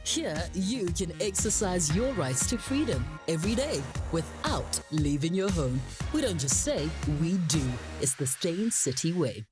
Here, you can exercise your rights to freedom every day without leaving your home. We don't just say, we do. It's the Stain City way.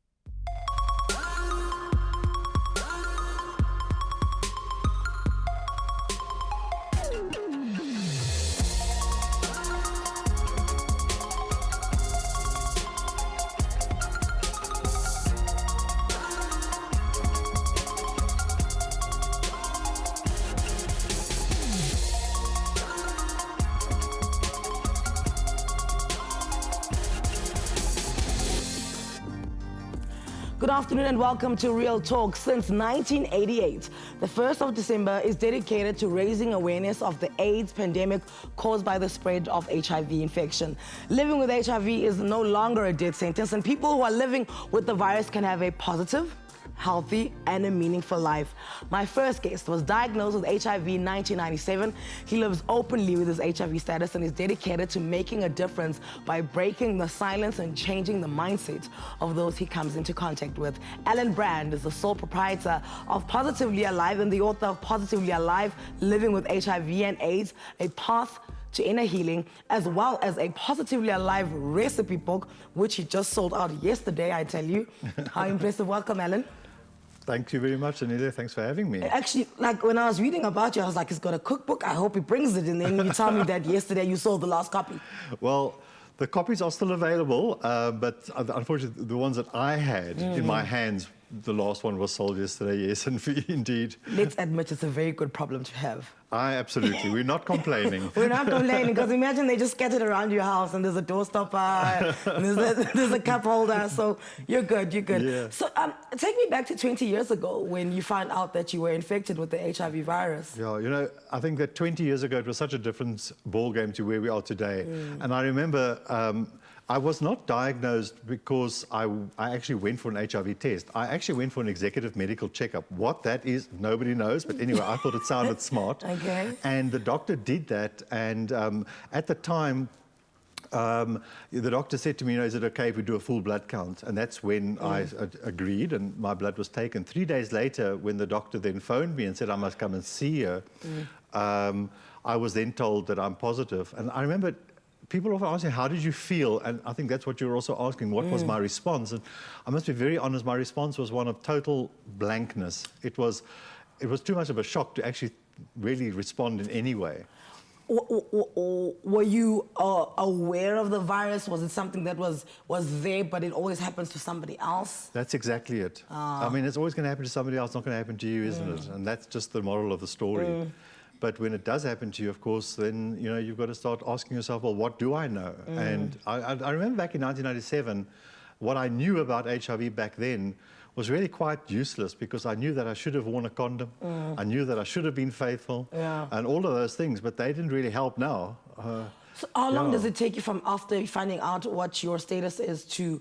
Good afternoon and welcome to Real Talk. Since 1988, the 1st of December is dedicated to raising awareness of the AIDS pandemic caused by the spread of HIV infection. Living with HIV is no longer a death sentence, and people who are living with the virus can have a positive, healthy, and a meaningful life. My first guest was diagnosed with HIV in 1997. He lives openly with his HIV status and is dedicated to making a difference by breaking the silence and changing the mindset of those he comes into contact with. Alan Brand is the sole proprietor of Positively Alive and the author of Positively Alive, Living with HIV and AIDS, A Path to Inner Healing, as well as a Positively Alive recipe book, which he just sold out yesterday, I tell you. How impressive. Welcome, Alan. Thank you very much, Anele. Thanks for having me. Actually, like when I was reading about you, I was like, he's got a cookbook. I hope he brings it. And then you tell me that yesterday you sold the last copy. Well, the copies are still available, but unfortunately, the ones that I had in my hands, the last one was sold yesterday, yes, and indeed. Let's admit it's a very good problem to have. Absolutely. We're not complaining. We're not complaining, because imagine they just scattered around your house and there's a doorstopper, and there's a cup holder, so you're good, you're good. Yeah. So take me back to 20 years ago when you found out that you were infected with the HIV virus. Yeah, you know, I think that 20 years ago, it was such a different ballgame to where we are today. And I remember I was not diagnosed because I actually went for an HIV test. I actually went for an executive medical checkup. What that is, nobody knows. But anyway, I thought it sounded smart. Okay. And the doctor did that. And at the time, the doctor said to me, you know, is it okay if we do a full blood count? And that's when I agreed, and my blood was taken. 3 days later, when the doctor then phoned me and said I must come and see her, I was then told that I'm positive. And I remember people often ask me, how did you feel? And I think that's what you're also asking, what was my response? And I must be very honest, my response was one of total blankness. It was too much of a shock to actually really respond in any way. Were you aware of the virus? Was it something that was there, but it always happens to somebody else? That's exactly it. I mean, it's always going to happen to somebody else, not going to happen to you, isn't it? And that's just the moral of the story. But when it does happen to you, of course, then, you know, you've got to start asking yourself, well, what do I know? And I remember back in 1997, what I knew about HIV back then was really quite useless, because I knew that I should have worn a condom. I knew that I should have been faithful, and all of those things, but they didn't really help now. So how long does it take you from after finding out what your status is to,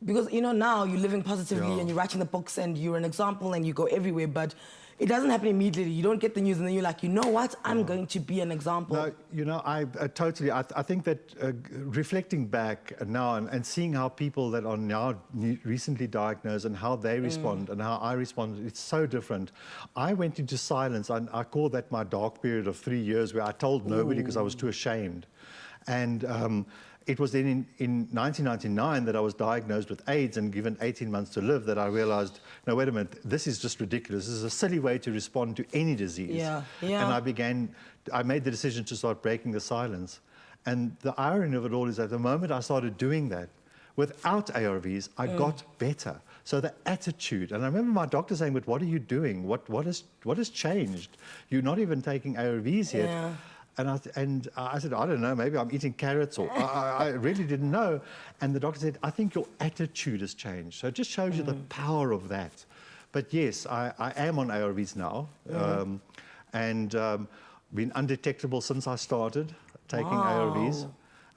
because, you know, now you're living positively and you're writing the books and you're an example and you go everywhere, but it doesn't happen immediately. You don't get the news and then you're like, you know what, I'm going to be an example. No, you know, I think that reflecting back now and seeing how people that are now recently diagnosed and how they respond and how I respond, it's so different. I went into silence. I call that my dark period of 3 years, where I told nobody because I was too ashamed. And it was then in 1999 that I was diagnosed with AIDS and given 18 months to live that I realized, no, wait a minute, this is just ridiculous. This is a silly way to respond to any disease. And I made the decision to start breaking the silence. And the irony of it all is that the moment I started doing that, without ARVs, I got better. So the attitude, and I remember my doctor saying, but what are you doing? What has changed? You're not even taking ARVs yet. Yeah. And I said, I don't know, maybe I'm eating carrots, or I really didn't know. And the doctor said, I think your attitude has changed. So it just shows you the power of that. But yes, I am on ARVs now, and been undetectable since I started taking ARVs.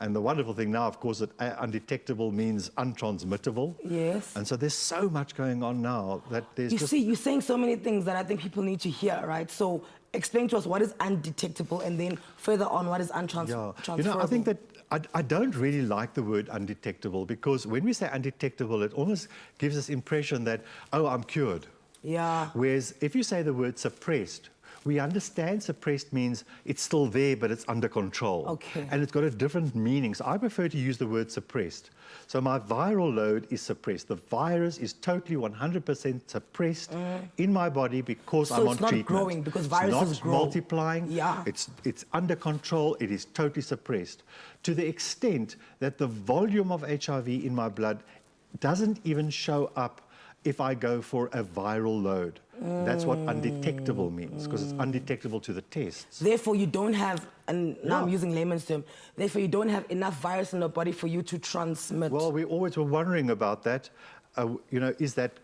And the wonderful thing now, of course, that undetectable means untransmittable. Yes. And so there's so much going on now that there's see, you're saying so many things that I think people need to hear, right? So explain to us what is undetectable, and then further on, what is untransferable. You know, I think that I don't really like the word undetectable, because when we say undetectable, it almost gives us impression that, oh, I'm cured. Yeah. Whereas if you say the word suppressed, we understand suppressed means it's still there, but it's under control. Okay. And it's got a different meaning. So I prefer to use the word suppressed. So my viral load is suppressed. The virus is totally 100% suppressed in my body because I'm on treatment. So it's not growing because viruses it's grow. not multiplying. Yeah. It's under control. It is totally suppressed to the extent that the volume of HIV in my blood doesn't even show up if I go for a viral load. That's what undetectable means, because it's undetectable to the tests. Therefore, you don't have, and now I'm using layman's term, therefore you don't have enough virus in the body for you to transmit. Well, we always were wondering about that. You know,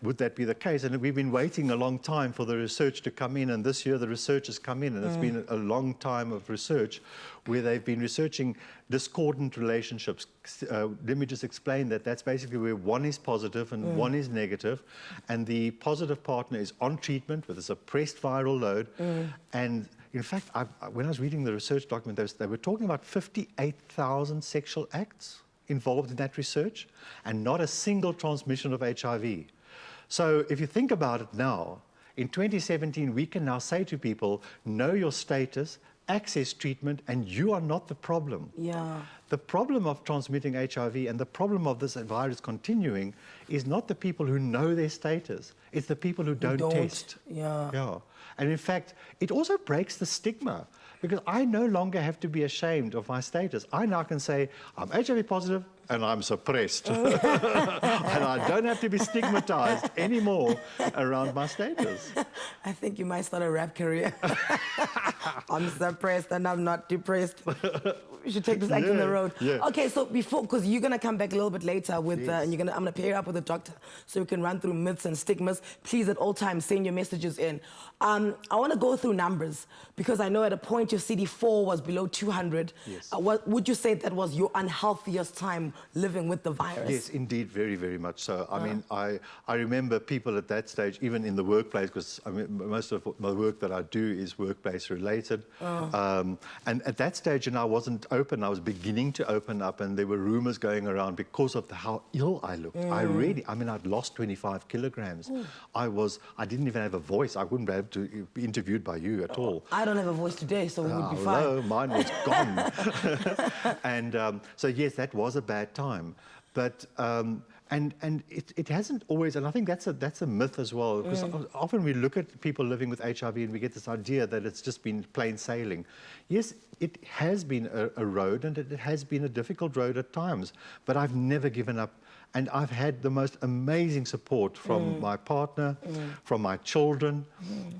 would that be the case? And we've been waiting a long time for the research to come in, and this year the research has come in, and it's been a long time of research where they've been researching discordant relationships. Let me just explain that. That's basically where one is positive and one is negative, and the positive partner is on treatment with a suppressed viral load. And in fact, when I was reading the research document, they were talking about 58,000 sexual acts involved in that research, and not a single transmission of HIV. So if you think about it now, in 2017, we can now say to people, know your status, access treatment, and you are not the problem. Yeah. The problem of transmitting HIV and the problem of this virus continuing is not the people who know their status, it's the people who don't test. Yeah. And in fact, it also breaks the stigma, because I no longer have to be ashamed of my status. I now can say, I'm HIV positive and I'm suppressed. And I don't have to be stigmatized anymore around my status. I think you might start a rap career. I'm suppressed and I'm not depressed. We should take this act on the road. Yeah. Okay, so because you're going to come back a little bit later with, and I'm going to pair you up with a doctor so we can run through myths and stigmas. Please, at all times, send your messages in. I want to go through numbers, because I know at a point your CD4 was below 200. Yes. Would you say that was your unhealthiest time living with the virus? Yes, indeed, very, very much so. I mean, I remember people at that stage, even in the workplace, because I mean, most of my work that I do is workplace related. And at that stage, I wasn't open. I was beginning to open up, and there were rumors going around because of how ill I looked. I'd lost 25 kilograms. I didn't even have a voice. I wouldn't be able to be interviewed by you at all. I don't have a voice today, so we would be fine. No, mine was gone. And so yes, that was a bad time. But and it hasn't always, and I think that's a myth as well, because often we look at people living with HIV and we get this idea that it's just been plain sailing. Yes, it has been a road, and it has been a difficult road at times, but I've never given up. And I've had the most amazing support from my partner, from my children,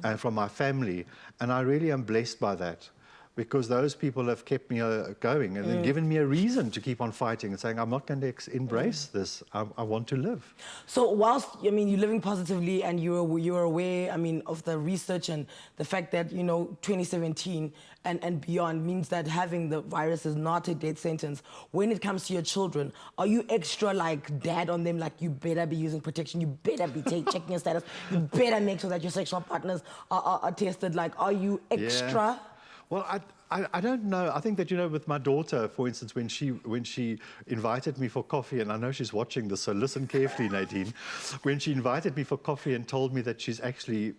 and from my family. And I really am blessed by that, because those people have kept me going, and they've given me a reason to keep on fighting and saying, I'm not going to embrace this. I want to live. So whilst, you're living positively, and you're aware, of the research and the fact that, 2017 and beyond means that having the virus is not a death sentence. When it comes to your children, are you extra like dad on them? Like, you better be using protection, you better be checking your status, you better make sure that your sexual partners are tested. Like, are you extra? Yeah. Well, I don't know. I think that, with my daughter, for instance, when she invited me for coffee, and I know she's watching this, so listen carefully, Nadine. When she invited me for coffee and told me that she's actually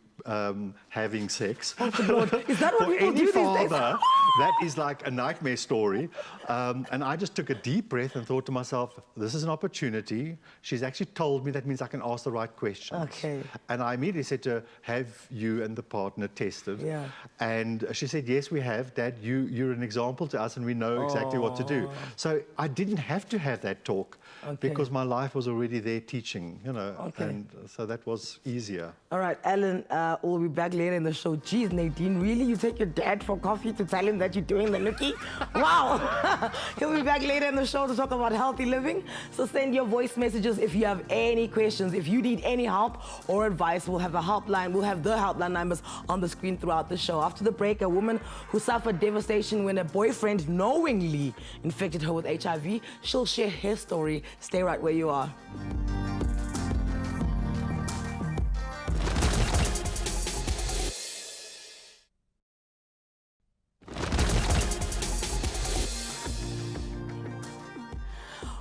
having sex. Oh, Lord. Is that what for people any do these days? father, that is like a nightmare story. And I just took a deep breath and thought to myself, this is an opportunity. She's actually told me, that means I can ask the right questions. Okay. And I immediately said to her, have you and the partner tested? Yeah. And she said, yes, we have. Dad, you're an example to us, and we know exactly what to do. So I didn't have to have that talk, because my life was already there teaching, and so that was easier. All right, Alan, we'll be back later in the show. Geez, Nadine, really? You take your dad for coffee to tell him that you're doing the nookie? Wow! He'll be back later in the show to talk about healthy living. So send your voice messages if you have any questions. If you need any help or advice, we'll have a helpline. We'll have the helpline numbers on the screen throughout the show. After the break, a woman who suffered devastation when a boyfriend knowingly infected her with HIV. She'll share her story. Stay right where you are.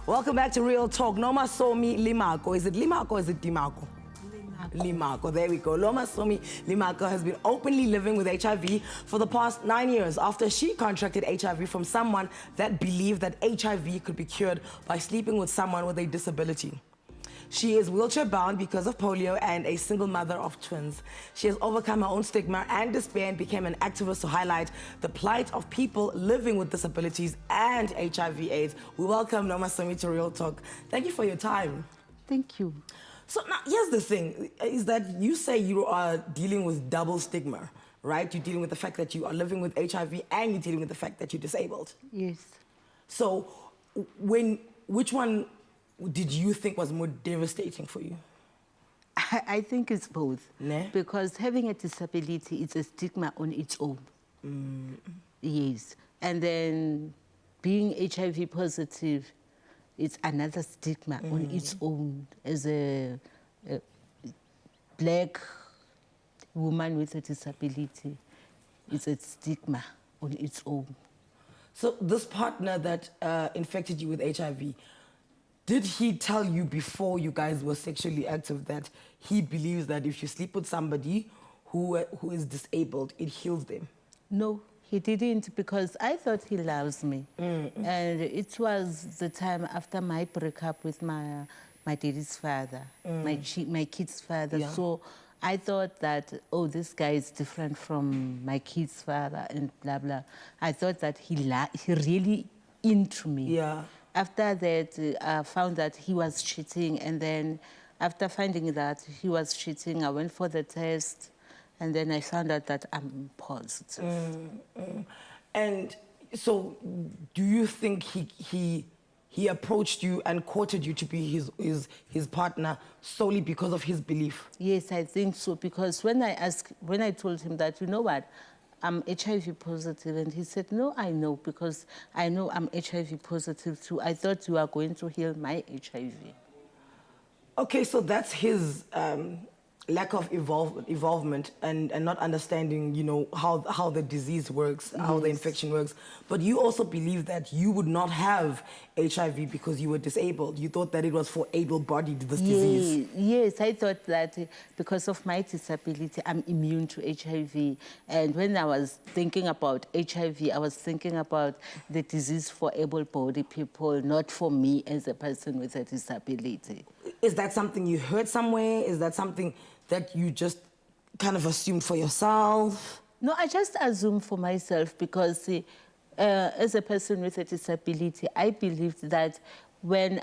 Welcome back to Real Talk. Noma saw me Limako. Is it Limako or is it Dimako? Limako. There we go. Lomasomi Limako has been openly living with HIV for the past 9 years after she contracted HIV from someone that believed that HIV could be cured by sleeping with someone with a disability. She is wheelchair-bound because of polio and a single mother of twins. She has overcome her own stigma and despair and became an activist to highlight the plight of people living with disabilities and HIV/AIDS. We welcome Nomasomi to Real Talk. Thank you for your time. Thank you. So now, here's the thing, is that you say you are dealing with double stigma, right? You're dealing with the fact that you are living with HIV and you're dealing with the fact that you're disabled. Yes. So which one did you think was more devastating for you? I think it's both. Ne? Because having a disability is a stigma on its own. Yes. And then being HIV positive, it's another stigma on its own. As a black woman with a disability, it's a stigma on its own. So this partner that infected you with HIV, did he tell you before you guys were sexually active that he believes that if you sleep with somebody who is disabled, it heals them? No, he didn't, because I thought he loves me. And it was the time after my breakup with my daddy's father, my kid's father. Yeah. So I thought that, oh, this guy is different from my kid's father and blah, blah. I thought that he really into me. Yeah. After that, I found that he was cheating, and then after finding that he was cheating, I went for the test, and then I found out that I'm positive. And so do you think he approached you and courted you to be his partner solely because of his belief? Yes, I think so, because when I told him that, you know what, I'm HIV positive, and he said, no, I know, because I know I'm HIV positive too. I thought you are going to heal my HIV. Okay, so that's his lack of involvement and not understanding, you know, how the disease works, how the infection works. But you also believe that you would not have HIV because you were disabled. You thought that it was for able-bodied, this disease. Yes, I thought that because of my disability, I'm immune to HIV. And when I was thinking about HIV, I was thinking about the disease for able-bodied people, not for me as a person with a disability. Is that something you heard somewhere? Is that something that you just kind of assumed for yourself? No, I just assume for myself because as a person with a disability, I believed that when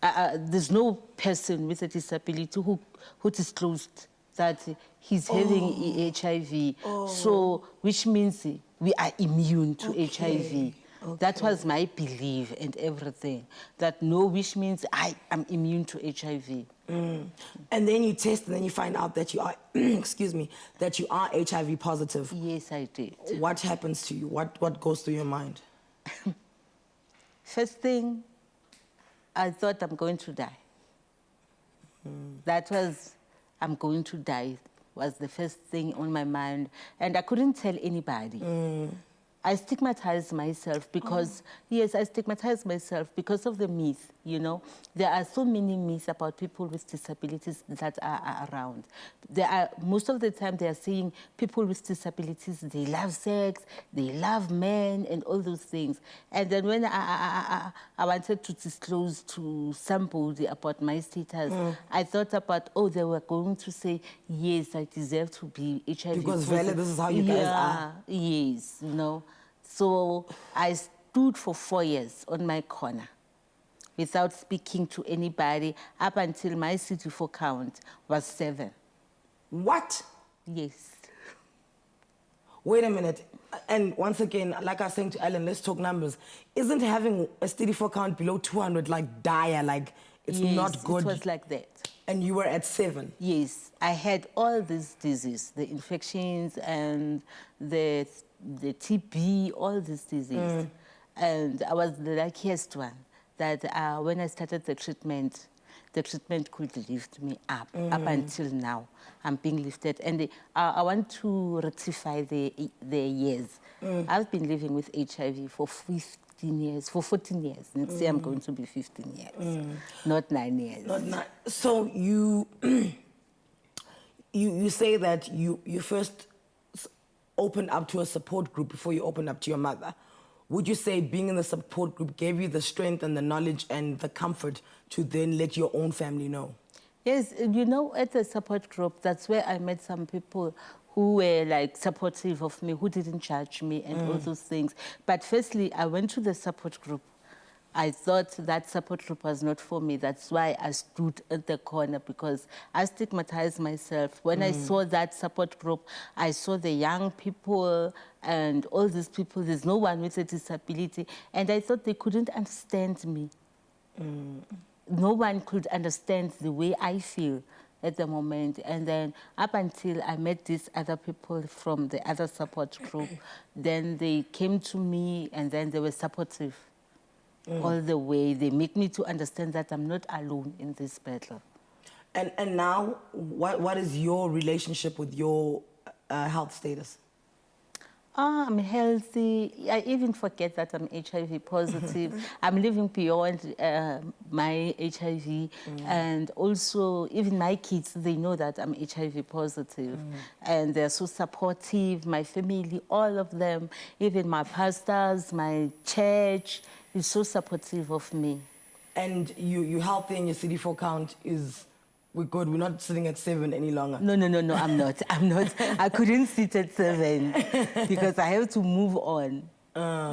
there's no person with a disability who disclosed that he's having HIV, so which means we are immune to HIV. Okay. That was my belief and everything. That no, which means I am immune to HIV. And then you test and then you find out that you are, excuse me, that you are HIV positive. Yes, I did. What happens to you? What goes through your mind? First thing, I thought I'm going to die. That was, I'm going to die, was the first thing on my mind. And I couldn't tell anybody. I stigmatized myself because, yes, I stigmatized myself because of the myth, you know. There are so many myths about people with disabilities that are around. Most of the time they are saying people with disabilities, they love sex, they love men and all those things. And then when I wanted to disclose to somebody about my status, I thought about, oh, they were going to say, yes, I deserve to be HIV because positive. this is how you guys are. Yes, you know. So I stood for 4 years on my corner without speaking to anybody up until my CD4 count was 7. What? Yes. Wait a minute. And once again, like I was saying to Ellen, let's talk numbers. Isn't having a CD4 count below 200 like dire, like it's not good? It was like that. And you were at 7? Yes. I had all these diseases, the infections and the TB, all this disease. And I was the luckiest one that when I started the treatment could lift me up until now. I'm being lifted. And I want to rectify the years. I've been living with HIV for 15 years, for 14 years. Next year I'm going to be 15 years, not 9 years. So you, you say that you first opened up to a support group before you opened up to your mother. Would you say being in the support group gave you the strength and the knowledge and the comfort to then let your own family know? Yes, you know, at the support group, that's where I met some people who were like supportive of me, who didn't judge me and all those things. But firstly, I went to the support group. I thought that support group was not for me. That's why I stood at the corner, because I stigmatized myself. When I saw that support group, I saw the young people and all these people. There's no one with a disability. And I thought they couldn't understand me. No one could understand the way I feel at the moment. And then up until I met these other people from the other support group, then they came to me and then they were supportive all the way. They make me to understand that I'm not alone in this battle. And now, what is your relationship with your health status? I'm healthy. I even forget that I'm HIV positive. I'm living beyond my HIV. And also, even my kids, they know that I'm HIV positive. And they're so supportive, my family, all of them, even my pastors, my church, is so supportive of me. And you healthy and your CD4 count is... We're good. We're not sitting at 7 any longer. No, I'm not. I couldn't sit at 7 because I have to move on.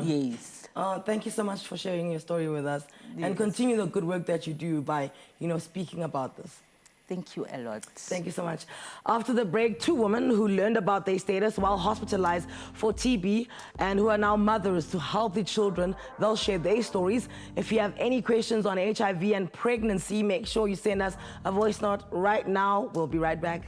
Yes. Thank you so much for sharing your story with us. Yes. And continue the good work that you do by, speaking about this. Thank you a lot. Thank you so much. After the break, 2 women who learned about their status while hospitalized for TB and who are now mothers to healthy children, they'll share their stories. If you have any questions on HIV and pregnancy, make sure you send us a voice note right now. We'll be right back.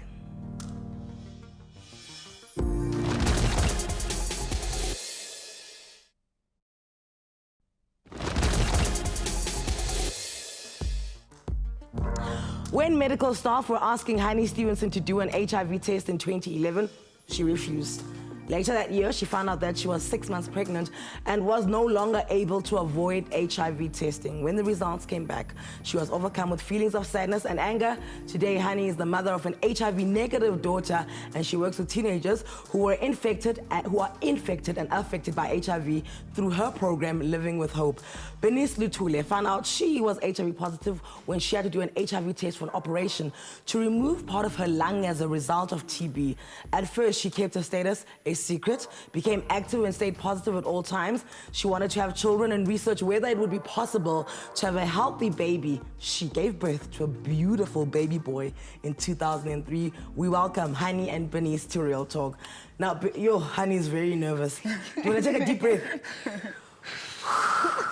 When medical staff were asking Hani Stevenson to do an HIV test in 2011, she refused. Later that year, she found out that she was 6 months pregnant and was no longer able to avoid HIV testing. When the results came back, she was overcome with feelings of sadness and anger. Today, Hani is the mother of an HIV-negative daughter, and she works with teenagers who are infected and affected by HIV through her program, Living with Hope. Bernice Lutule found out she was HIV positive when she had to do an HIV test for an operation to remove part of her lung as a result of TB. At first, she kept her status a secret, became active and stayed positive at all times. She wanted to have children and research whether it would be possible to have a healthy baby. She gave birth to a beautiful baby boy in 2003. We welcome Hani and Bernice to Real Talk. Now, Hani is very nervous. Do you want to take a deep breath?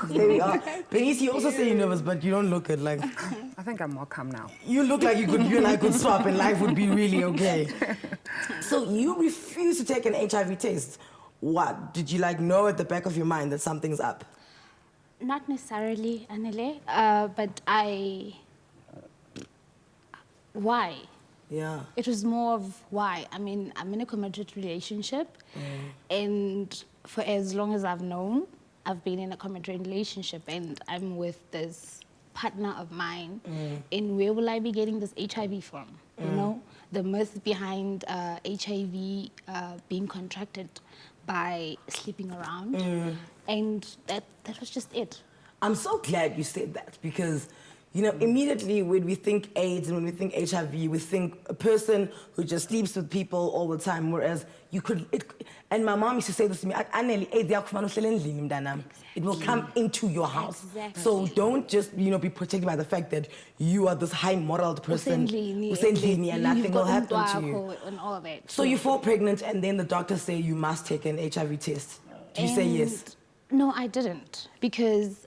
There we are. Bernice, you also say you're nervous, but you don't look it like... I think I'm more calm now. You look like you and I could swap and life would be really okay. So you refuse to take an HIV test. What? Did you know at the back of your mind that something's up? Not necessarily, Anele, but why? Yeah. It was more of why. I mean, I'm in a committed relationship, and for as long as I've known, I've been in a committed relationship, and I'm with this partner of mine. And where will I be getting this HIV from? You know, the myth behind HIV being contracted by sleeping around, and that was just it. I'm so glad you said that, because immediately when we think AIDS and when we think HIV, we think a person who just sleeps with people all the time, whereas and my mom used to say this to me, Anele, it will come into your house. Exactly. So don't just, be protected by the fact that you are this high-moraled person, and nothing will happen to you. And all of it. So you fall pregnant, and then the doctors say you must take an HIV test. Do you say yes? No, I didn't, because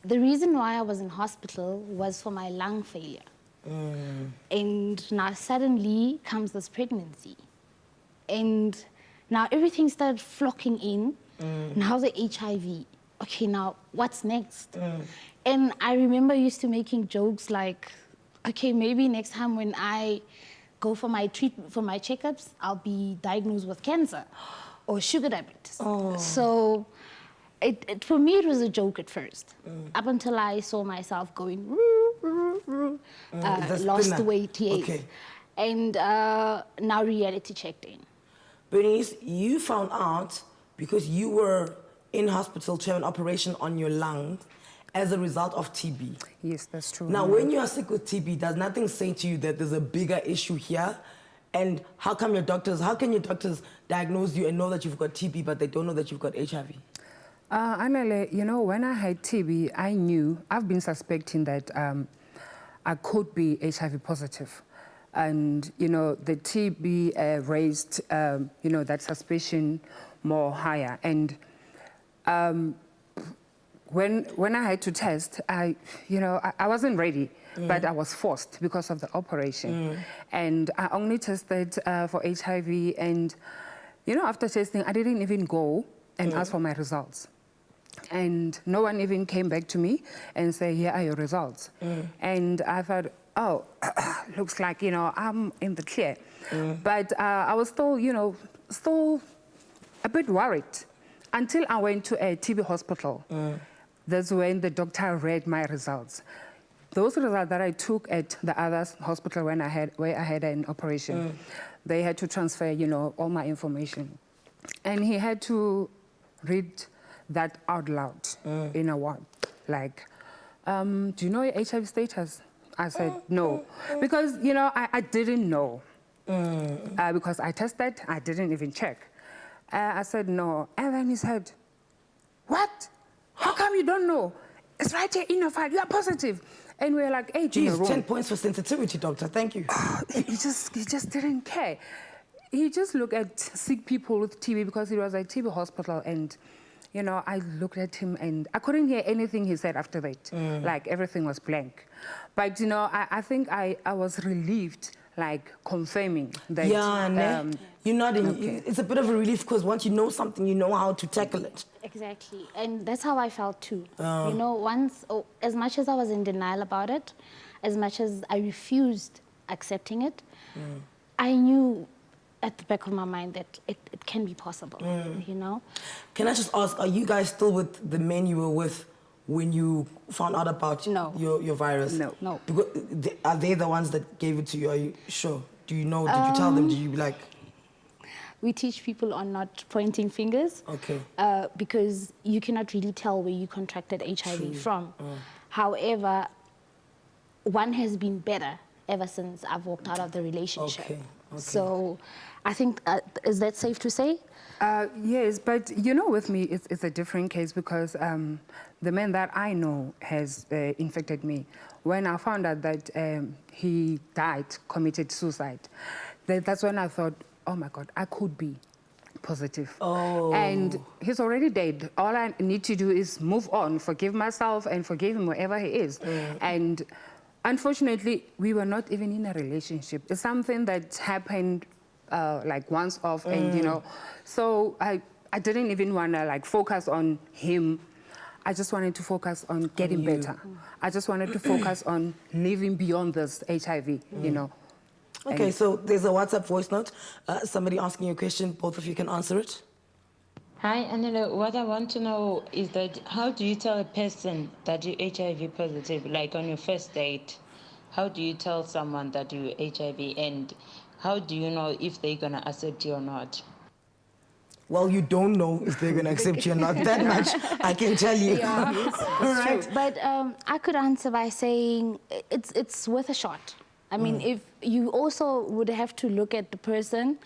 the reason why I was in hospital was for my lung failure. And now suddenly comes this pregnancy. And now everything started flocking in. Now the HIV. Okay, now what's next? And I remember used to making jokes like, okay, maybe next time when I go for my checkups, I'll be diagnosed with cancer or sugar diabetes. So For me, it was a joke at first, up until I saw myself going, lost thinner. weight, yes. Okay. And now reality checked in. Bernice, you found out because you were in hospital to have an operation on your lung as a result of TB. Yes, that's true. Now, when you are sick with TB, does nothing say to you that there's a bigger issue here? And how can your doctors diagnose you and know that you've got TB, but they don't know that you've got HIV? Anele, you know, when I had TB, I've been suspecting that I could be HIV positive. And, you know, the TB raised, you know, that suspicion more higher. And when I had to test, I wasn't ready, but I was forced because of the operation. And I only tested for HIV. And, you know, after testing, I didn't even go and ask for my results. And no one even came back to me and say, here are your results. And I thought, oh, looks like, you know, I'm in the clear. But I was still, you know, a bit worried until I went to a TB hospital. That's when the doctor read my results. Those results that I took at the other hospital where I had an operation, they had to transfer, you know, all my information. And he had to read that out loud in a word, like, do you know your HIV status? I said, no. Because, you know, I didn't know. Because I tested, I didn't even check. I said, no. And then he said, what? How come you don't know? It's right here in your file. You are positive. And we're like, 8 in a room. 10 points for sensitivity, doctor. Thank you. He just didn't care. He just looked at sick people with TB because it was a TB hospital. And, you know, I looked at him and I couldn't hear anything he said after that. Like, everything was blank. But, you know, I think I was relieved, like, confirming that. Yeah, you're not in, okay. It's a bit of a relief because once you know something, you know how to tackle it. Exactly. And that's how I felt too. You know, as much as I was in denial about it, as much as I refused accepting it, I knew at the back of my mind that it can be possible, you know? Can I just ask, are you guys still with the men you were with when you found out about your virus? No. No. Because are they the ones that gave it to you? Are you sure? Do you know? Did you tell them? Did you be like... We teach people on not pointing fingers. Okay. Because you cannot really tell where you contracted HIV from. However, one has been better ever since I've walked out of the relationship. Okay. So I think, is that safe to say? Yes, but you know, with me, it's a different case because the man that I know has infected me. When I found out that he died, committed suicide, that's when I thought, oh my God, I could be positive. Oh. And he's already dead. All I need to do is move on, forgive myself and forgive him wherever he is. And unfortunately, we were not even in a relationship. It's something that happened like once off and, you know, so I didn't even want to like focus on him. I just wanted to focus on getting better. I just wanted to focus on living beyond this HIV, you know. Okay, so there's a WhatsApp voice note. Somebody asking you a question, both of you can answer it. Hi, Anele. What I want to know is that how do you tell a person that you're HIV positive, like on your first date? How do you tell someone that you're HIV, and how do you know if they're going to accept you or not? Well, you don't know if they're going to accept you or not. That much I can tell you. Yeah, Right? true. But I could answer by saying it's worth a shot. I mean, if you also would have to look at the person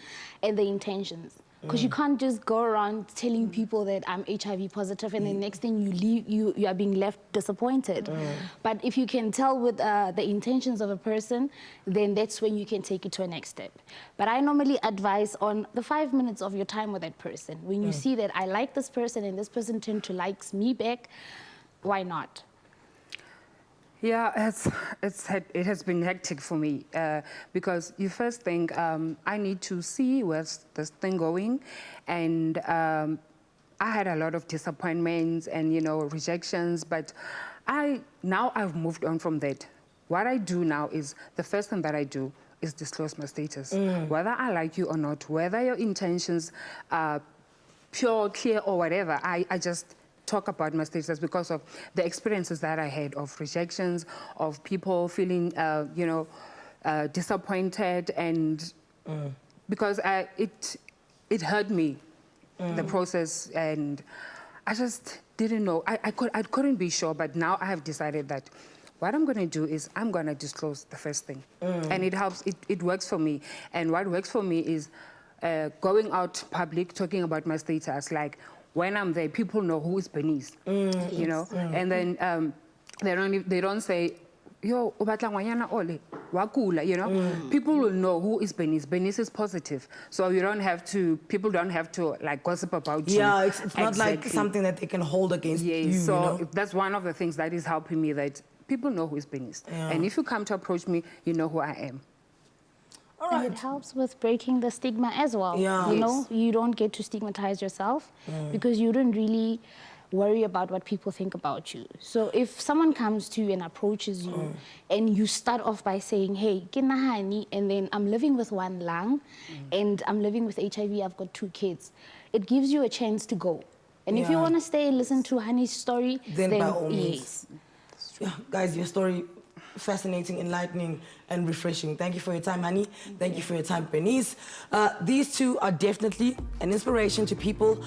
and the intentions. Because you can't just go around telling people that I'm HIV positive and the next thing you leave, you are being left disappointed. But if you can tell with the intentions of a person, then that's when you can take it to a next step. But I normally advise on the 5 minutes of your time with that person. When you see that I like this person and this person tend to like me back, why not? Yeah, it has been hectic for me because you first think, I need to see where's this thing going. And I had a lot of disappointments and, you know, rejections, but now I've moved on from that. What I do now is, the first thing that I do is disclose my status. Whether I like you or not, whether your intentions are pure, clear, or whatever, I just talk about my status because of the experiences that I had of rejections, of people feeling, you know, disappointed, and because it hurt me, the process, and I just didn't know. I couldn't be sure, but now I have decided that what I'm going to do is I'm going to disclose the first thing. And it helps, it works for me. And what works for me is going out public, talking about my status. Like, when I'm there, people know who is Bernice, you know? And then they don't say, yo, ubatla ngwanyana ole, wakula, you know? People will know who is Bernice. Bernice is positive. So you don't have to, people don't have to like gossip about you. Yeah, it's not like something that they can hold against you, so you know? that's one of the things that is helping me, that people know who is Bernice. And if you come to approach me, you know who I am. All right. And it helps with breaking the stigma as well. Yeah. You know, you don't get to stigmatize yourself because you don't really worry about what people think about you. So if someone comes to you and approaches you and you start off by saying, hey, kinahani, and then I'm living with one lung and I'm living with HIV, I've got 2 kids, it gives you a chance to go. And if you want to stay and listen to Honey's story, then by all means. Yes. Yeah, guys, your story, fascinating, enlightening, and refreshing. Thank you for your time, Honey. Thank you for your time, Bernice. These two are definitely an inspiration to people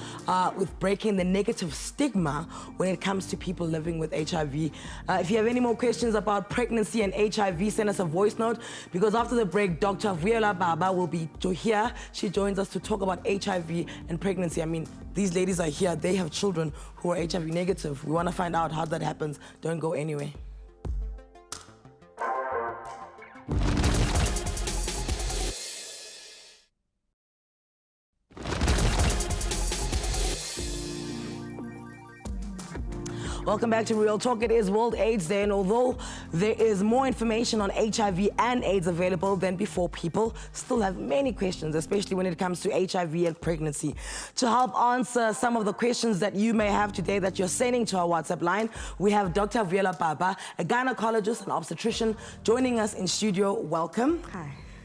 with breaking the negative stigma when it comes to people living with HIV. If you have any more questions about pregnancy and HIV, send us a voice note, because after the break, Dr. Viola Baba will be here. She joins us to talk about HIV and pregnancy. I mean, these ladies are here. They have children who are HIV negative. We want to find out how that happens. Don't go anywhere. Welcome back to Real Talk. It is World AIDS Day, and although there is more information on HIV and AIDS available than before, people still have many questions, especially when it comes to HIV and pregnancy. To help answer some of the questions that you may have today that you're sending to our WhatsApp line, we have Dr. Viola Baba, a gynecologist and obstetrician, joining us in studio. Welcome.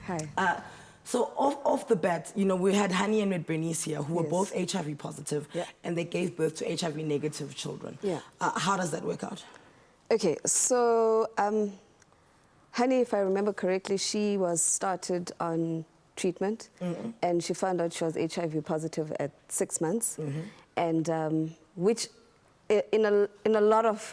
Hi. So off the bat, you know, we had Honey and Bernice here, who were both HIV positive, and they gave birth to HIV negative children. Yeah. How does that work out? Okay, so Honey, if I remember correctly, she was started on treatment, and she found out she was HIV positive at 6 months, and which in a lot of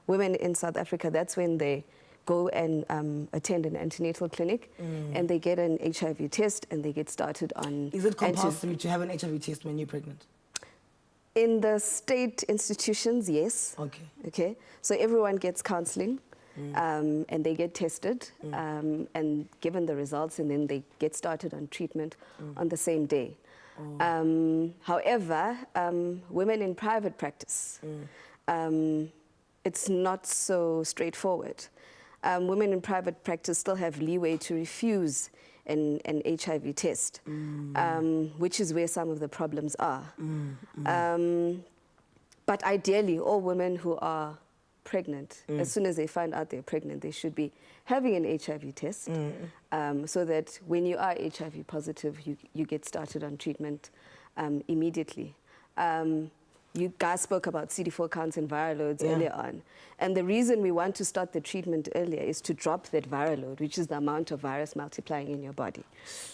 women in South Africa, that's when they go and attend an antenatal clinic, and they get an HIV test, and they get started on... Is it compulsory to have an HIV test when you're pregnant? In the state institutions, yes. Okay. Okay. So everyone gets counseling, and they get tested, and given the results, and then they get started on treatment on the same day. However, women in private practice, it's not so straightforward. Women in private practice still have leeway to refuse an HIV test, which is where some of the problems are. But ideally, all women who are pregnant, as soon as they find out they're pregnant, they should be having an HIV test, so that when you are HIV positive, you get started on treatment immediately. You guys spoke about CD4 counts and viral loads earlier on. And the reason we want to start the treatment earlier is to drop that viral load, which is the amount of virus multiplying in your body.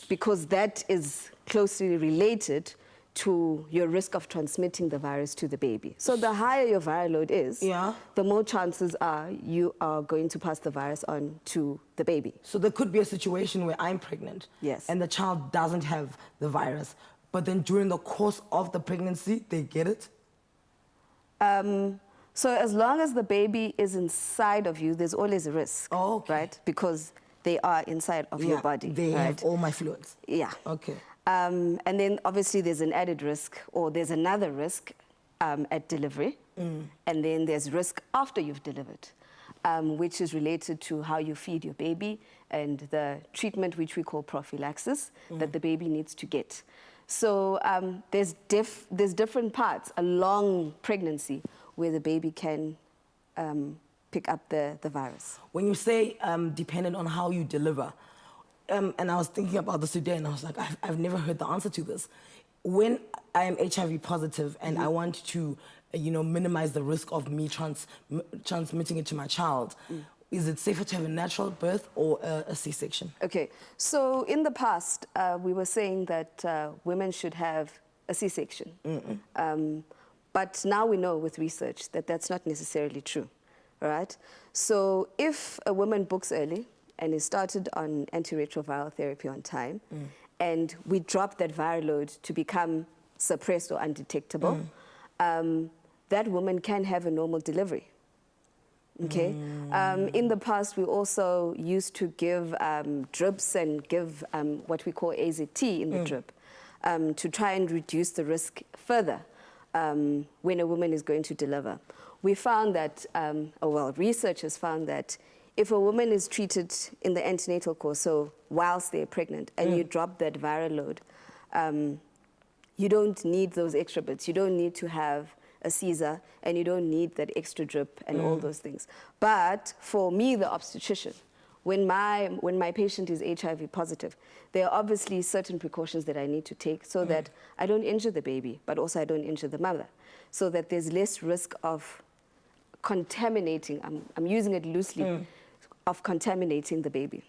Because that is closely related to your risk of transmitting the virus to the baby. So the higher your viral load is, the more chances are you are going to pass the virus on to the baby. So there could be a situation where I'm pregnant, and the child doesn't have the virus, but then during the course of the pregnancy, they get it? So as long as the baby is inside of you, there's always a risk, right? Because they are inside of your body. They have all my fluids. Yeah. Okay. And then obviously there's an added risk, or there's another risk at delivery, and then there's risk after you've delivered, which is related to how you feed your baby and the treatment which we call prophylaxis that the baby needs to get. So there's different parts along pregnancy where the baby can pick up the virus. When you say dependent on how you deliver, and I was thinking about this today, and I was like, I've never heard the answer to this. When I am HIV positive and I want to minimize the risk of me transmitting it to my child. Is it safer to have a natural birth or a C-section? Okay, so in the past, we were saying that women should have a C-section. But now we know with research that that's not necessarily true, all right? So if a woman books early and is started on antiretroviral therapy on time, and we drop that viral load to become suppressed or undetectable, that woman can have a normal delivery. Okay. In the past, we also used to give drips and give what we call AZT in the drip to try and reduce the risk further when a woman is going to deliver. We found that, researchers found that if a woman is treated in the antenatal course, so whilst they're pregnant, and you drop that viral load, you don't need those extra bits. You don't need to have a Caesar, and you don't need that extra drip and all those things. But for me, the obstetrician, when my patient is HIV positive, there are obviously certain precautions that I need to take so that I don't injure the baby, but also I don't injure the mother, so that there's less risk of contaminating, I'm using it loosely, of contaminating the baby.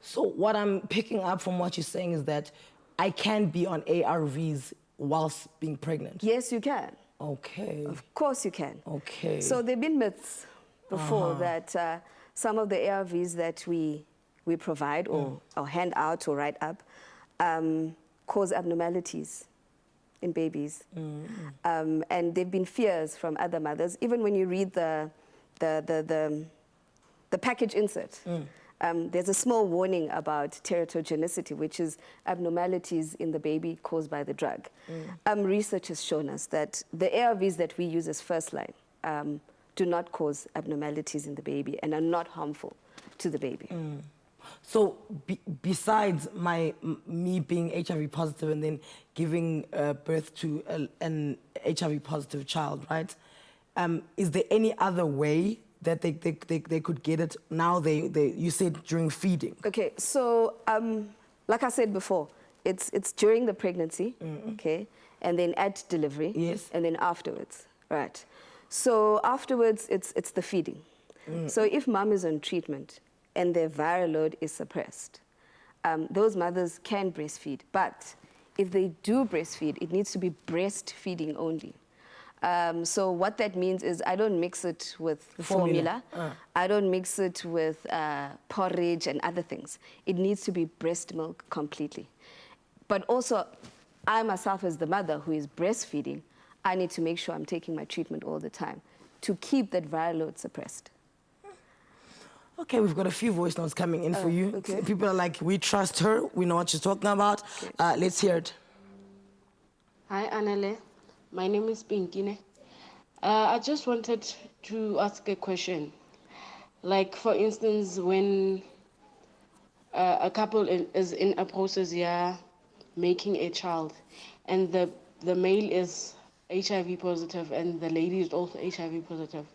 So what I'm picking up from what you're saying is that I can be on ARVs whilst being pregnant? Yes, you can. Okay. Of course you can. Okay. So there have been myths before that some of the ARVs that we provide or hand out or write up cause abnormalities in babies. And there have been fears from other mothers. Even when you read the package insert, there's a small warning about teratogenicity, which is abnormalities in the baby caused by the drug. Research has shown us that the ARVs that we use as first line do not cause abnormalities in the baby and are not harmful to the baby. So besides me being HIV positive and then giving birth to an HIV positive child, right? Is there any other way that they could get it now? You said during feeding. Okay, so like I said before, it's during the pregnancy, okay, and then at delivery, yes, and then afterwards, right? So afterwards, it's the feeding. So if mom is on treatment and their viral load is suppressed, those mothers can breastfeed. But if they do breastfeed, it needs to be breastfeeding only. So what that means is I don't mix it with formula. I don't mix it with porridge and other things. It needs to be breast milk completely. But also, I myself as the mother who is breastfeeding, I need to make sure I'm taking my treatment all the time to keep that viral load suppressed. Okay, we've got a few voice notes coming in for you. Okay. People are like, we trust her. We know what she's talking about. Okay. Let's hear it. Hi, Anele. My name is Pinkine. I just wanted to ask a question. Like, for instance, when a couple is in a process, making a child, and the male is HIV positive and the lady is also HIV positive,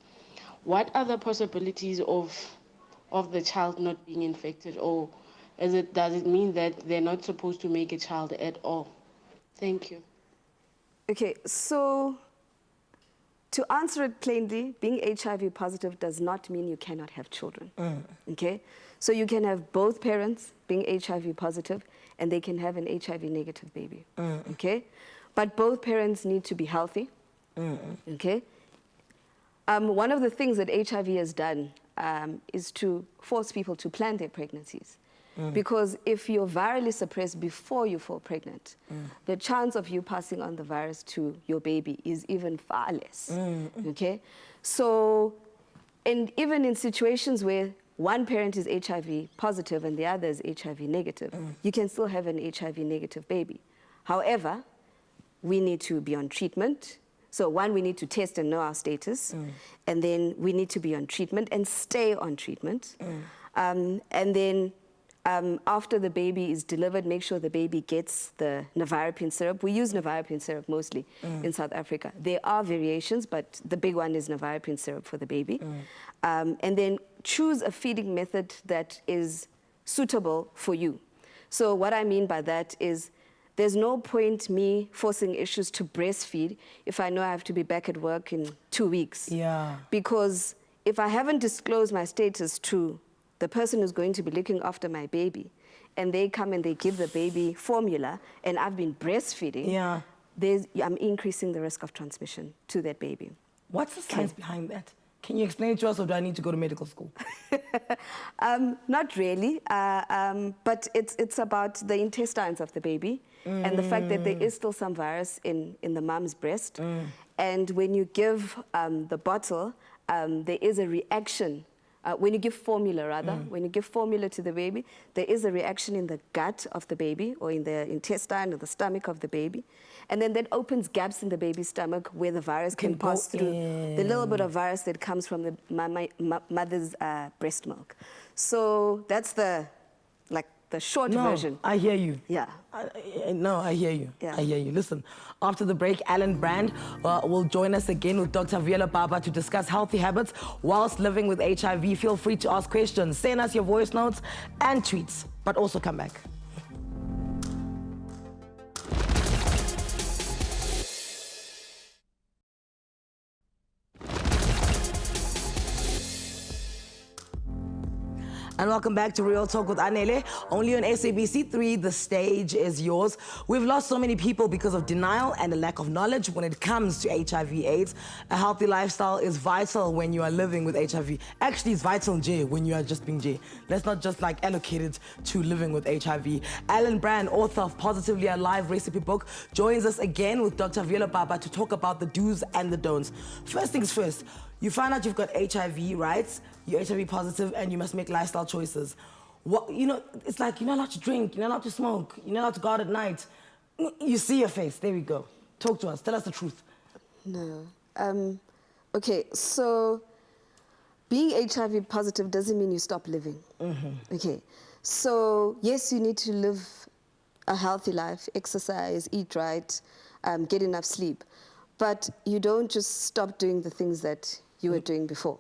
what are the possibilities of the child not being infected, or does it mean that they're not supposed to make a child at all? Thank you. Okay, so to answer it plainly, being HIV positive does not mean you cannot have children. Okay, so you can have both parents being HIV positive and they can have an HIV negative baby. Okay, but both parents need to be healthy. Okay, one of the things that HIV has done is to force people to plan their pregnancies. Because if you're virally suppressed before you fall pregnant, the chance of you passing on the virus to your baby is even far less, okay? So, and even in situations where one parent is HIV positive and the other is HIV negative, you can still have an HIV negative baby. However, we need to be on treatment. So one, we need to test and know our status, and then we need to be on treatment and stay on treatment. And then after the baby is delivered, make sure the baby gets the nevirapine syrup. We use nevirapine syrup mostly in South Africa. There are variations, but the big one is nevirapine syrup for the baby. And then choose a feeding method that is suitable for you. So what I mean by that is there's no point me forcing issues to breastfeed if I know I have to be back at work in 2 weeks. Yeah. Because if I haven't disclosed my status to the person who's going to be looking after my baby, and they come and they give the baby formula, and I've been breastfeeding, Yeah. I'm increasing the risk of transmission to that baby. What's the science behind that? Can you explain it to us, or do I need to go to medical school? Not really, but it's about the intestines of the baby and the fact that there is still some virus in the mom's breast. And when you give the bottle, there is a reaction. When you give formula, rather, when you give formula to the baby, there is a reaction in the gut of the baby, or in the intestine or the stomach of the baby. And then that opens gaps in the baby's stomach where the virus can pass through. The little bit of virus that comes from the mother's breast milk. So that's the short version. I hear you. Yeah. I hear you. Yeah. I hear you. Listen, after the break, Alan Brand will join us again with Dr. Viola Baba to discuss healthy habits whilst living with HIV. Feel free to ask questions. Send us your voice notes and tweets, but also come back. And welcome back to Real Talk with Anele. Only on SABC3, the stage is yours. We've lost so many people because of denial and a lack of knowledge when it comes to HIV/AIDS. A healthy lifestyle is vital when you are living with HIV. Actually, it's vital, Jay, when you are just being Jay. Let's not just allocate it to living with HIV. Alan Brand, author of Positively Alive recipe book, joins us again with Dr. Viola Baba to talk about the do's and the don'ts. First things first, you find out you've got HIV, right? You're HIV positive and you must make lifestyle choices. It's like you're not allowed to drink, you're not allowed to smoke, you're not allowed to go out at night. You see your face, there we go. Talk to us, tell us the truth. No. Okay, so being HIV positive doesn't mean you stop living. Okay, so yes, you need to live a healthy life, exercise, eat right, get enough sleep. But you don't just stop doing the things that you were doing before.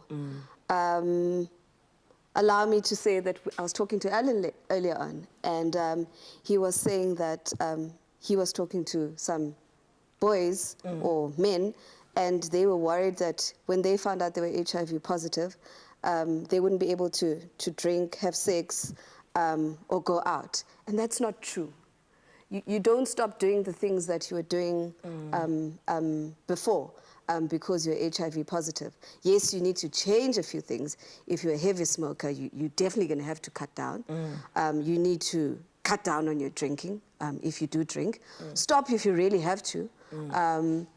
Allow me to say that I was talking to Alan earlier on, and he was saying that he was talking to some boys or men, and they were worried that when they found out they were HIV positive, they wouldn't be able to drink, have sex, or go out. And that's not true. You don't stop doing the things that you were doing before because you're HIV positive. Yes, you need to change a few things. If you're a heavy smoker, you're definitely going to have to cut down. You need to cut down on your drinking if you do drink. Stop if you really have to. And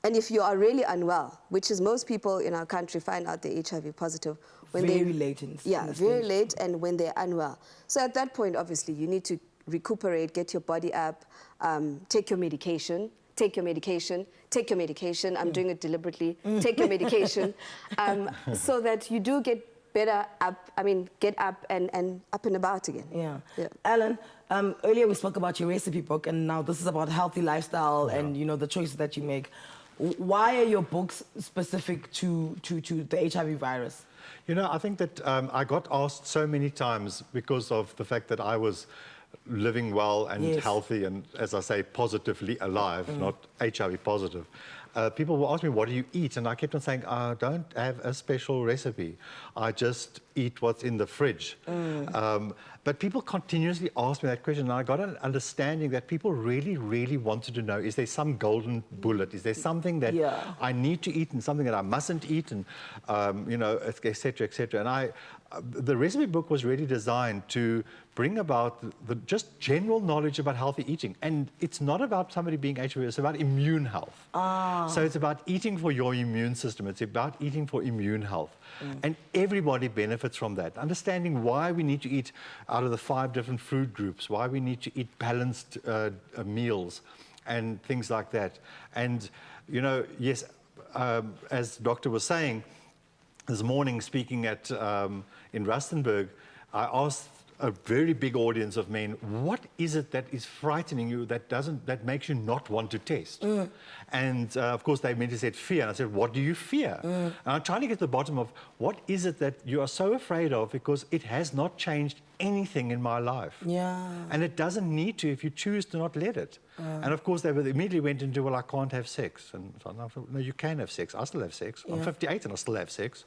if you are really unwell, which is most people in our country find out they're HIV positive when very late in very late, and when they're unwell. So at that point, obviously, you need to recuperate, get your body up, take your medication, take your medication, take your medication. I'm doing it deliberately. Take your medication, so that you do get better up, get up and up and about again. Yeah. Alan, earlier we spoke about your recipe book, and now this is about healthy lifestyle and, the choices that you make. Why are your books specific to the HIV virus? I think that I got asked so many times because of the fact that I was living well and healthy and, as I say, positively alive, not HIV positive. People will ask me, what do you eat? And I kept on saying, I don't have a special recipe. I just eat what's in the fridge. But people continuously ask me that question, and I got an understanding that people really, really wanted to know, is there some golden bullet? Is there something that I need to eat and something that I mustn't eat, and, et cetera, et cetera. And the recipe book was really designed to bring about the just general knowledge about healthy eating. And it's not about somebody being HIV, it's about immune health. So it's about eating for your immune system. It's about eating for immune health. And everybody benefits from that. Understanding why we need to eat out of the 5 different food groups, why we need to eat balanced meals and things like that. And, yes, as the doctor was saying, this morning speaking at in Rustenburg, I asked a very big audience of men, what is it that is frightening you that makes you not want to test? And of course they immediately said fear. And I said, what do you fear? And I'm trying to get to the bottom of what is it that you are so afraid of, because it has not changed anything in my life. Yeah. And it doesn't need to if you choose to not let it. And of course, they immediately went into, well, I can't have sex. And so I thought, no, you can have sex. I still have sex. I'm 58 and I still have sex.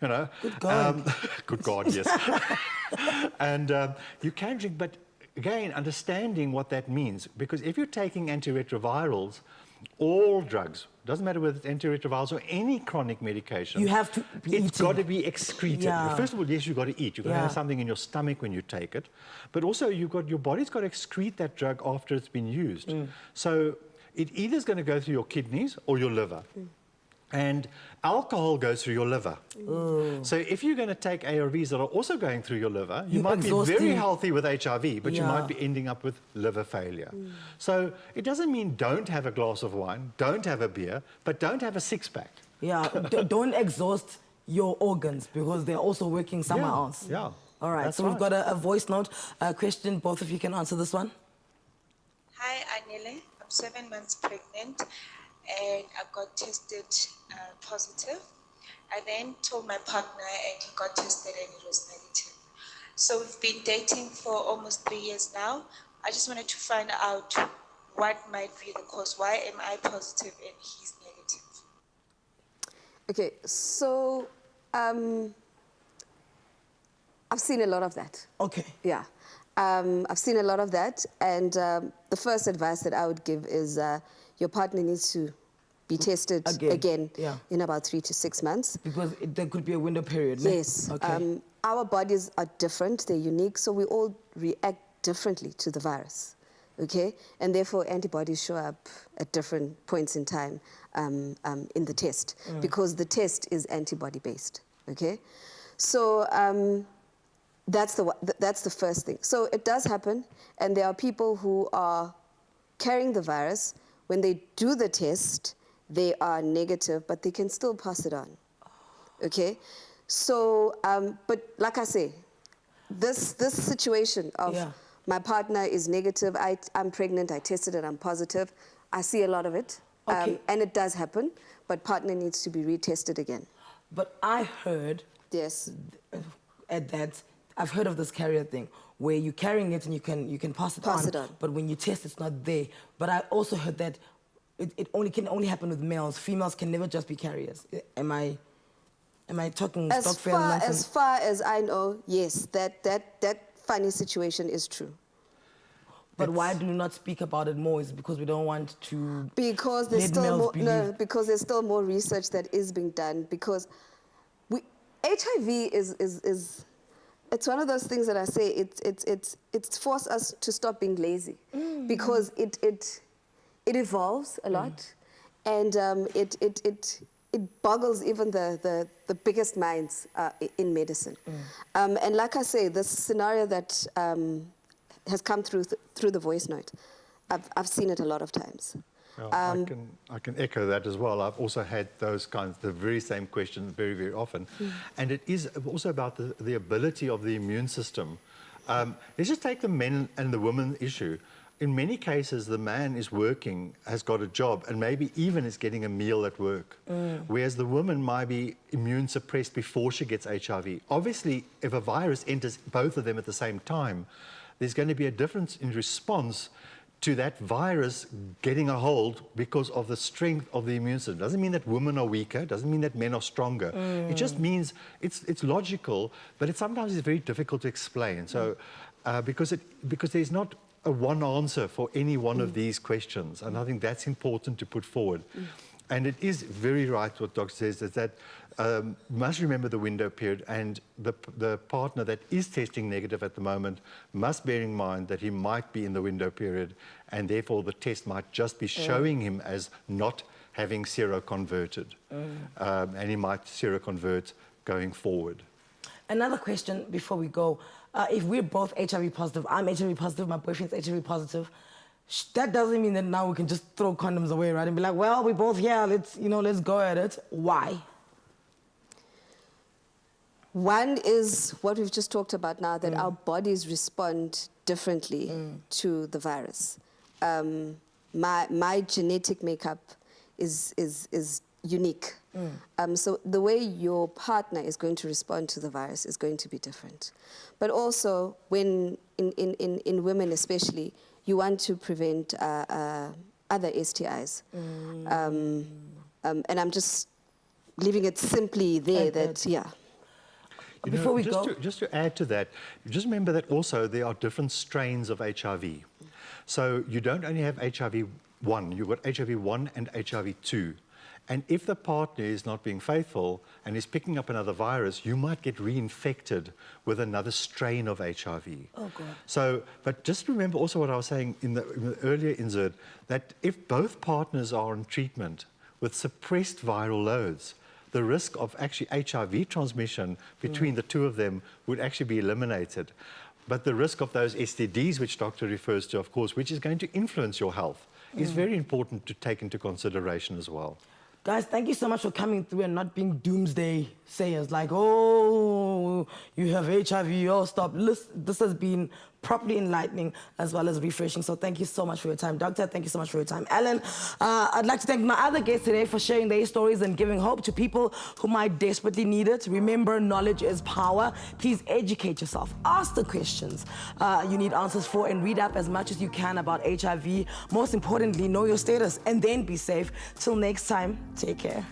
You know. Good God. Good God, yes. And you can drink, but again, understanding what that means. Because if you're taking antiretrovirals, all drugs, doesn't matter whether it's antiretrovirals or any chronic medication, You have to be it's eating. got to be excreted. Yeah. First of all, yes, you've got to eat. You've got to Yeah. have something in your stomach when you take it. But also, your body's got to excrete that drug after it's been used. So it either is going to go through your kidneys or your liver. And alcohol goes through your liver. So if you're going to take ARVs that are also going through your liver, you might be very healthy with HIV, but you might be ending up with liver failure. So it doesn't mean don't have a glass of wine, don't have a beer, but don't have a six-pack. Yeah, don't exhaust your organs because they're also working somewhere else. Yeah. All right, That's so we've right. got a voice note question. Both of you can answer this one. Hi, Anele. I'm 7 months pregnant and I got tested positive. I then told my partner and he got tested and it was negative. So we've been dating for almost 3 years now. I just wanted to find out what might be the cause. Why am I positive and he's negative? Okay, so I've seen a lot of that. Okay. Yeah. I've seen a lot of that, and the first advice that I would give is your partner needs to be tested again in about 3 to 6 months. Because there could be a window period. Yes. Okay. Our bodies are different, they're unique, so we all react differently to the virus, okay? And therefore, antibodies show up at different points in time in the test, because the test is antibody-based, okay? So that's the first thing. So it does happen, and there are people who are carrying the virus. When they do the test, they are negative, but they can still pass it on, okay? So, but like I say, this situation of my partner is negative, I'm pregnant, I tested it, I'm positive, I see a lot of it, and it does happen, but partner needs to be retested again. But I heard that I've heard of this carrier thing where you're carrying it and you can pass it on. But when you test, it's not there. But I also heard that it can only happen with males. Females can never just be carriers. Am I talking stock fair nonsense? As far as I know, yes, that funny situation is true. But why do we not speak about it more? Is it because we don't want to because there's still more, because there's still more research that is being done. Because HIV is it's one of those things that I say it's forced us to stop being lazy, because it evolves a lot, and it boggles even the biggest minds in medicine. And like I say, this scenario that has come through the voice note, I've seen it a lot of times. Well, I can echo that as well. I've also had those the very same questions very, very often. And it is also about the ability of the immune system. Let's just take the men and the women issue. In many cases, the man is working, has got a job, and maybe even is getting a meal at work. Whereas the woman might be immune suppressed before she gets HIV. Obviously, if a virus enters both of them at the same time, there's going to be a difference in response to that virus getting a hold because of the strength of the immune system. Doesn't mean that women are weaker, doesn't mean that men are stronger. It just means it's logical, but sometimes it's very difficult to explain. So, because there's not a one answer for any one of these questions, and I think that's important to put forward. And it is very right what Doc says, is that you must remember the window period, and the partner that is testing negative at the moment must bear in mind that he might be in the window period, and therefore the test might just be showing him as not having seroconverted, and he might seroconvert going forward. Another question before we go. If we're both HIV positive, I'm HIV positive, my boyfriend's HIV positive, that doesn't mean that now we can just throw condoms away, right? And be like, well, we're both here, let's go at it. Why? One is what we've just talked about now, that our bodies respond differently to the virus. My genetic makeup is unique. So the way your partner is going to respond to the virus is going to be different. But also, when in women especially, you want to prevent other STIs. And I'm just leaving it simply there that, yeah. Before we go... Just to add to that, just remember that also there are different strains of HIV. So you don't only have HIV-1, you've got HIV-1 and HIV-2. And if the partner is not being faithful and is picking up another virus, you might get reinfected with another strain of HIV. Oh, God. So, but just remember also what I was saying in the earlier insert, that if both partners are on treatment with suppressed viral loads, the risk of actually HIV transmission between the two of them would actually be eliminated. But the risk of those STDs, which doctor refers to, of course, which is going to influence your health, is very important to take into consideration as well. Guys, thank you so much for coming through and not being doomsday sayers like, oh, you have HIV, oh, stop. This has been properly enlightening as well as refreshing. So thank you so much for your time. Doctor, thank you so much for your time. Alan, I'd like to thank my other guests today for sharing their stories and giving hope to people who might desperately need it. Remember, knowledge is power. Please educate yourself. Ask the questions you need answers for and read up as much as you can about HIV. Most importantly, know your status and then be safe. Till next time, take care.